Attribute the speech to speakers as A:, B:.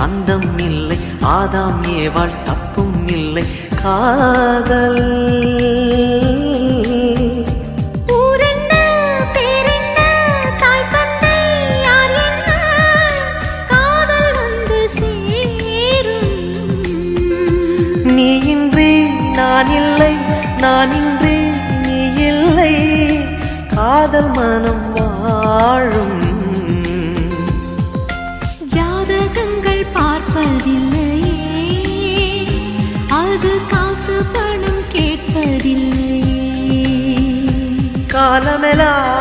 A: அந்தம் இல்லை, ஆதாம் ஏவாள் தப்பும் இல்லை. காதல் நீ இன்றி நான் இல்லை, நான் இன்றி நீ இல்லை, காதல் மனம் வாழும்.
B: ஜாதகங்கள் பார்ப்பதில்லையே, அது காசு பணம் கேட்பதில்லையே.
A: காலமெல்லாம்